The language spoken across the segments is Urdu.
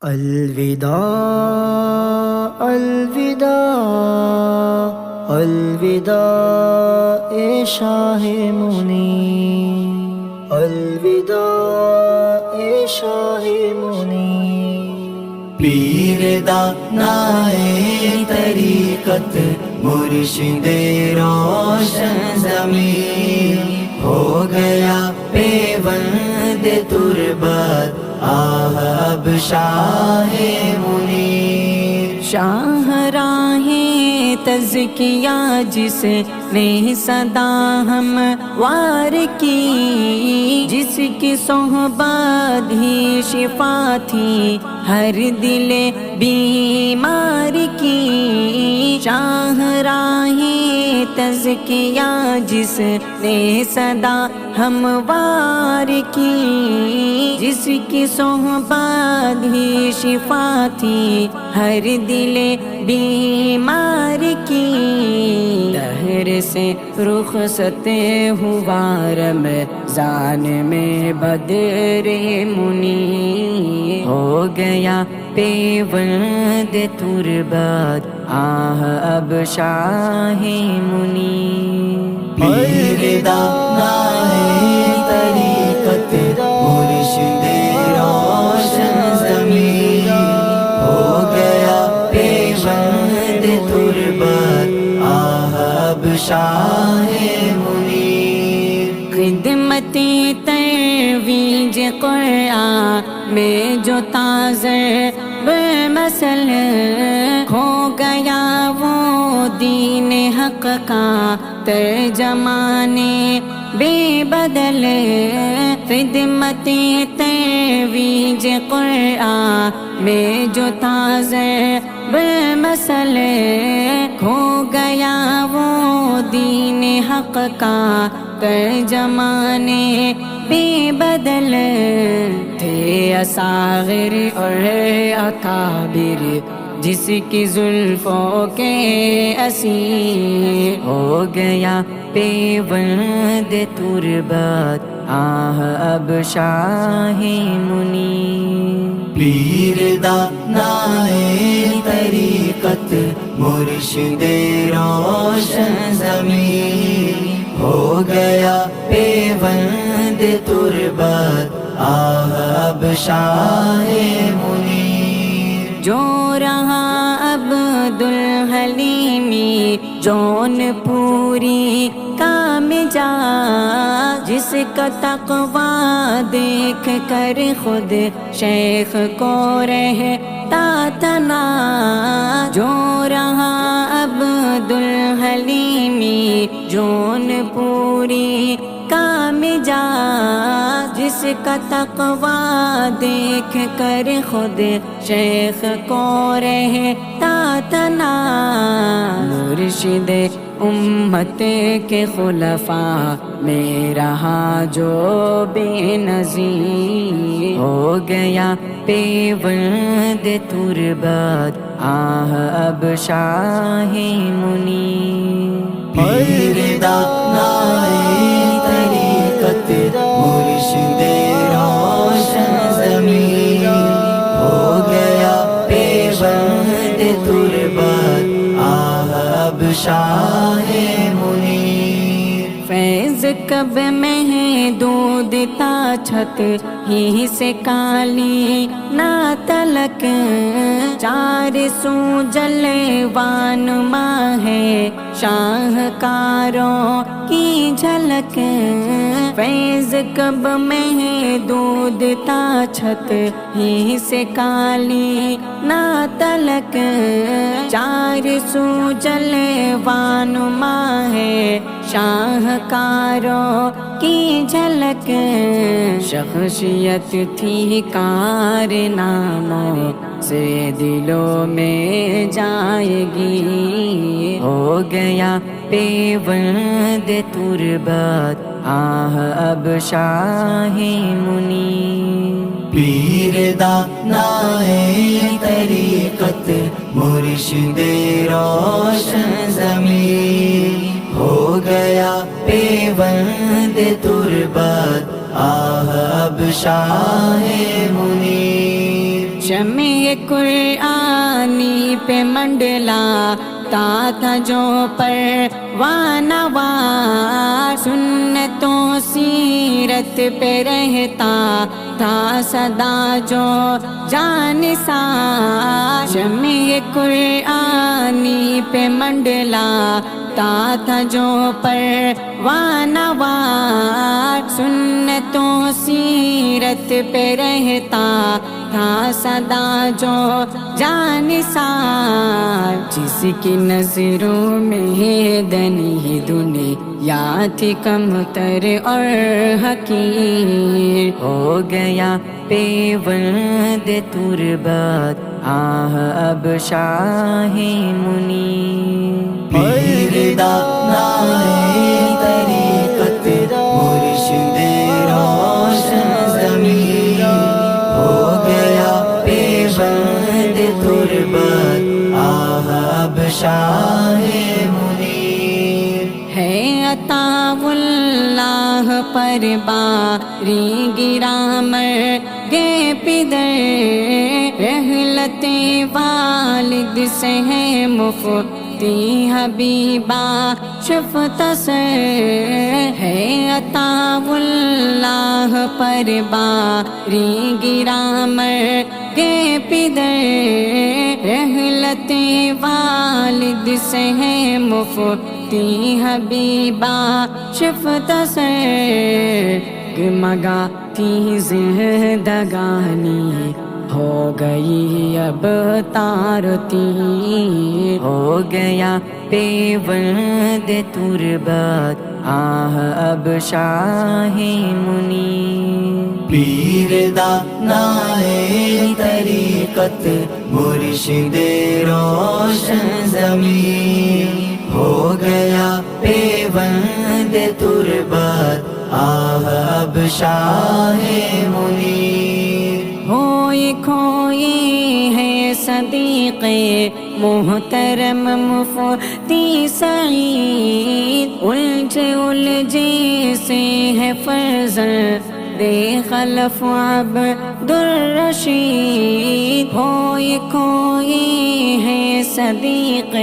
الوداع الوداع الوداع اے شاہ منی، الوداع اے شاہ منی۔ پیر دانائے طریقت مرشد روشن ضمیر، ہو گیا پیوند تربت آہ اب شاہ منیر۔ شاہ راہ تزکیہ جس نے صدا ہموار کی، جس کی صحبت ہی شفا تھی ہر دل بیمار کی۔ شاہ راہ تزکیہ جس نے صدا ہموار کی، جس کی صحبت ہی شفا تھی ہر دل بیمار کی۔ دہر سے رخصت ہوا رمضان میں بدر منی، ہو گیا پیوند تربت آہ اب شاہ منی۔ پیر دانائے طریقت مرشد روشن ضمیر، ہو گیا پیوند تربت آہ اب شاہ منیر۔ خدمت ترویج قرآن میں جو تازہ مسل، کھو گیا وہ دین حق کا ترجمان بے بدل۔ خدمت ترویج قرآن میں جو تازہ مسل، کھو گیا وہ دین حق کا ترجمان بے بدل۔ تھے اصاغر اور اکابر جس کی زلفوں کے اسیر، ہو گیا پیوند تربت آہ اب شاہ منی۔ پیر دانائے طریقت مرشد روشن ضمیر، ہو گیا پیوند تربت آہ اب شاہ منیر۔ جو رہا عبدالحلیمی جون پوری کام جا، جس کا تقوی دیکھ کر خود شیخ کو رہتا تنا۔ جو رہا عبدالحلیمی جون پوری کام جا، جس کا تقوی دیکھ کر خود شیخ کو رہتا تنا۔ مرشد امت کے خلفاء میں رہا جو بے نظیر، ہو گیا پیوند تربت آہ اب شاہ منی۔ پیر دانائے طریقت مرشد روشن ضمیر، ہو گیا پیوند تربت آہ اب شاہ منیر۔ فیض کب محدود تا چھت ہی سے کالی نہ تلک، چار سو جلوان ماں ہے شاہکاروں کی جھلک۔ فیض کب محدود تا چھت ہی سے کالی نہ تلک، چار سو جلوان ماں ہے شاہکاروں کی جھلک۔ شخصیت تھی کارناموں سے دلوں میں جائے گی، ہو گیا پیوند تربت آہ اب شاہ منی۔ پیر دانائے طریقت مرشد روشن ضمیر، ہو گیا پیوند تربت آہ اب شاہ منیر۔ شمع قرآنی پہ منڈلاتا تھا جو پروانہ وار، سنتوں سیرت پہ رہتا تھا صدا جو جانثار، شمع قرآنی پہ منڈلاتا تھا جو پروانہ وار، سنتوں سیرت پہ رہتا تھا صدا جو جانثار، جس کی نظروں میں دنی دنیا تھی کم تر اور حقیر، ہو گیا پیوند تربت آہ اب شاہ منیر۔ پیر دانائے طریقت مرشد روشن ضمیر، ہو گیا پیوند تربت آہ اب شاہ منیر۔ ہے عطا اللہ پر باری گرامر گے پدر، رحلت والد سے ہے مفتی حبیبہ شفت سر، ہے عطا اللہ پر باری گرامر گے پدر، رحلت والد سے ہے مفتی حبیبہ شفت سر، مگا تھی زندگانی ہو گئی اب تار تیر، ہو گیا پیوند تربت آہ اب شاہ منیر۔ پیر دانائے طریقت مرشد روشن ضمیر، ہو گیا پیوند تربت آہ اب شاہ منیر۔ ہوئی کھوئی ہے صدیق محترم مفتی سعید، الجھے سے ہے فرزند دے خلف عبد الرشید، ہوئی کھوئی ہے صدیق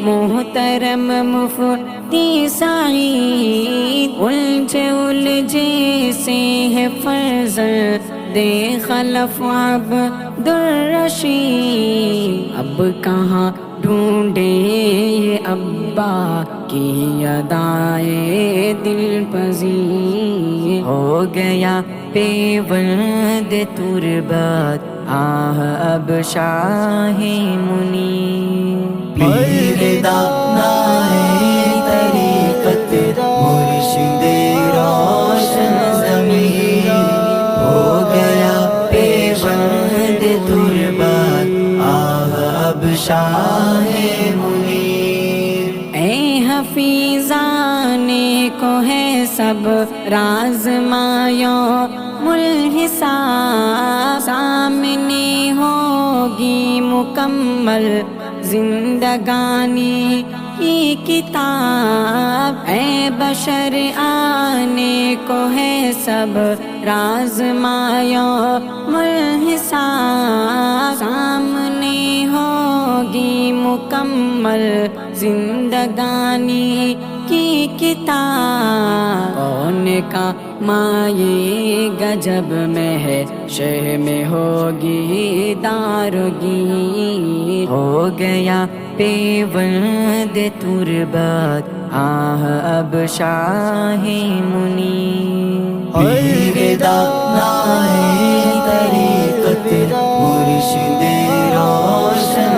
محترم مفتی سعید، الجھے سے ہے فرزند دے خلف عبد الرشید، اب کہاں ڈھونڈے یہ ابا کی ادائے دل پذیر، ہو گیا پیوند تربت آہ اب شاہ منیر۔ پیر دانائے طریقت مرشد روشن ضمیر، ہو گیا پیوند تربت آہ اب شاہ منیر۔ اے حفیظان کو ہے سب رازمایوں الحساب، سامنے ہوگی مکمل زندگانی کی کتاب، اے بشر آنے کو ہے سب رازمایوں الحساب، سامنے ہوگی مکمل زندگانی کی کتاب، کون کا مائے گجب میں ہے شہ میں ہوگی دارگیر، ہو گیا پیوند تربت آہ اب شاہ منیر۔ پیر دانائے طریقت مرشد روشن